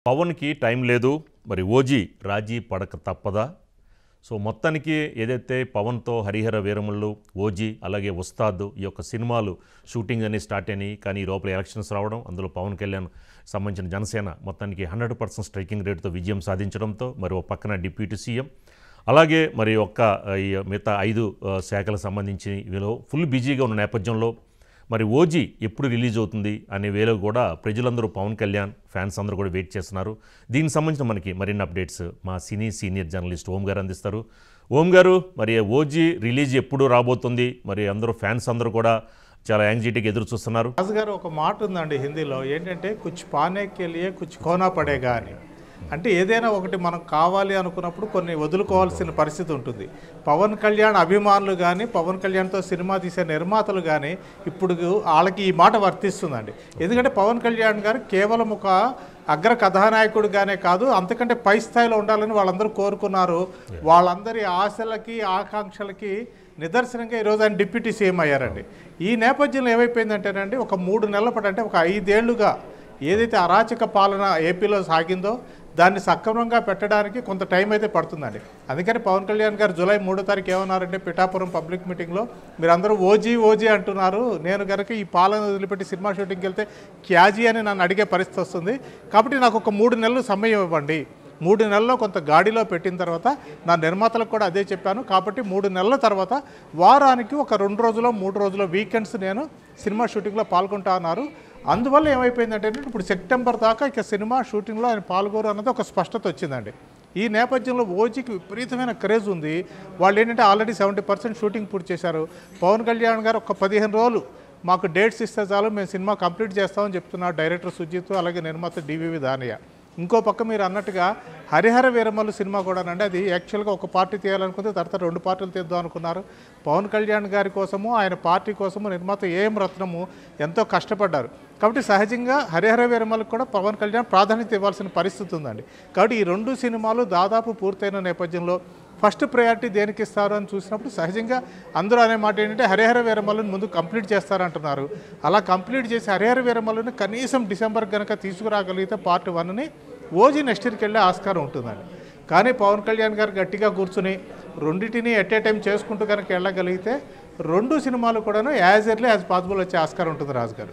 పవన్‌కి time లేదు. మరి 'OG' రాజీ పడక తప్పదా? సో, మొత్తానికి ఏదైతే పవన్‌తో 'హరిహర వీరమల్లు', 'ఓజీ' అలాగే 'ఉస్తాద్' ఈ యొక్క సినిమాలు షూటింగ్ అన్నీ స్టార్ట్ అయినాయి. కానీ ఈ లోపల ఎలక్షన్స్ రావడం, అందులో పవన్ కళ్యాణ్ సంబంధించిన జనసేన మొత్తానికి 100% స్ట్రైకింగ్ రేట్‌తో విజయం సాధించడంతో మరి ఓ పక్కన డిప్యూటీ సీఎం అలాగే మరి ఈ మిగతా 5 శాఖలకు సంబంధించి వీళ్ళు ఫుల్ బిజీగా ఉన్న నేపథ్యంలో మరి 'ఓజీ' ఎప్పుడు రిలీజ్ అవుతుంది అనే వేళ కూడా ప్రజలందరూ పవన్ కళ్యాణ్ ఫ్యాన్స్ అందరూ కూడా వెయిట్ చేస్తున్నారు. దీనికి సంబంధించిన మనకి మరిన్ని అప్డేట్స్ మా సీనియర్ జర్నలిస్ట్ ఓం గారు అందిస్తారు. ఓం గారు, మరి 'ఓజీ' రిలీజ్ ఎప్పుడు రాబోతుంది? మరి అందరూ ఫ్యాన్స్ అందరూ కూడా చాలా యాంగ్జైటీగా ఎదురు చూస్తున్నారు. రాజు గారు ఒక మాట ఉందండి హిందీలో, ఏంటంటే కుచ్ పానే కే లియే కుచ్ ఖోనా పడేగా అని. అంటే ఏదైనా ఒకటి మనం కావాలి అనుకున్నప్పుడు కొన్ని వదులుకోవాల్సిన పరిస్థితి ఉంటుంది. పవన్ కళ్యాణ్ అభిమానులు కానీ, పవన్ కళ్యాణ్తో సినిమా తీసే నిర్మాతలు కానీ ఇప్పుడు వాళ్ళకి ఈ మాట వర్తిస్తుందండి. ఎందుకంటే పవన్ కళ్యాణ్ గారు కేవలం ఒక అగ్ర కథానాయకుడిగానే కాదు, అంతకంటే పై స్థాయిలో ఉండాలని వాళ్ళందరూ కోరుకున్నారు. వాళ్ళందరి ఆశలకి ఆకాంక్షలకి నిదర్శనంగా ఈరోజు ఆయన డిప్యూటీ సీఎం అయ్యారండి. ఈ నేపథ్యంలో ఏమైపోయిందంటేనండి, ఒక 3 నెలల పాటు, అంటే ఒక 5 ఏళ్లుగా ఏదైతే అరాచక పాలన ఏపీలో సాగిందో దాన్ని సక్రమంగా పెట్టడానికి కొంత టైం అయితే పడుతుందండి. అందుకని పవన్ కళ్యాణ్ గారు జూలై 3వ తారీఖు ఏమన్నారంటే పిఠాపురం పబ్లిక్ మీటింగ్లో, మీరందరూ 'ఓజీ' అంటున్నారు, నేను కనుక ఈ పాలన వదిలిపెట్టి సినిమా షూటింగ్కి వెళ్తే క్యాజీ అని నన్ను అడిగే పరిస్థితి వస్తుంది. కాబట్టి నాకు ఒక 3 నెలలు సమయం ఇవ్వండి. 3 నెలల్లో కొంత గాడిలో పెట్టిన తర్వాత నా నిర్మాతలకు కూడా అదే చెప్పాను. కాబట్టి 3 నెలల తర్వాత వారానికి ఒక 2 రోజులో 3 రోజులో వీకెండ్స్ నేను సినిమా షూటింగ్లో పాల్గొంటా అన్నారు. అందువల్ల ఏమైపోయిందంటే ఇప్పుడు సెప్టెంబర్ దాకా ఇక సినిమా షూటింగ్లో ఆయన పాల్గొరు అన్నది ఒక స్పష్టత వచ్చిందండి. ఈ నేపథ్యంలో 'ఓజీ'కి విపరీతమైన క్రేజ్ ఉంది. వాళ్ళు ఏంటంటే ఆల్రెడీ 70% షూటింగ్ పూర్తి చేశారు. పవన్ కళ్యాణ్ గారు ఒక 15 రోజులు మాకు డేట్స్ ఇస్తే చాలు, మేము సినిమా కంప్లీట్ చేస్తామని చెప్తున్నారు డైరెక్టర్ సుజిత్, అలాగే నిర్మాత డివివి దానయ్య. ఇంకో పక్క మీరు అన్నట్టుగా 'హరిహర వీరమల్లు' సినిమా కూడానండి, అది యాక్చువల్గా ఒక పార్టీ తీయాలనుకుంటే తర్వాత 2 పార్టీలు తీద్దాం అనుకున్నారు. పవన్ కళ్యాణ్ గారి కోసము, ఆయన పార్టీ కోసము నిర్మాత ఏఎం రత్నము ఎంతో కష్టపడ్డారు. కాబట్టి సహజంగా 'హరిహర వీరమల్లు'కు కూడా పవన్ కళ్యాణ్ ప్రాధాన్యత ఇవ్వాల్సిన పరిస్థితి ఉందండి. కాబట్టి ఈ 2 సినిమాలు దాదాపు పూర్తయిన నేపథ్యంలో ఫస్ట్ ప్రయారిటీ దేనికి ఇస్తారు అని చూసినప్పుడు సహజంగా అందరూ అనే మాట ఏంటంటే 'హరిహర వీరమల్లు'ని ముందు కంప్లీట్ చేస్తారంటున్నారు. అలా కంప్లీట్ చేసి 'హరిహర వీరమల్లు'ని కనీసం డిసెంబర్ కనుక తీసుకురాగలిగితే పార్ట్ 1ని 'ఓజీ' నెక్స్ట్ ఇయర్కి వెళ్ళే ఆస్కారం ఉంటుందండి. కానీ పవన్ కళ్యాణ్ గారు గట్టిగా కూర్చుని రెండింటిని ఎట్ ఏ టైం చేసుకుంటూ కనుక వెళ్ళగలిగితే 2 సినిమాలు కూడాను యాజ్ ఎర్లీ యాజ్ పాసిబుల్ వచ్చే ఆస్కారం ఉంటుంది రాజు గారు.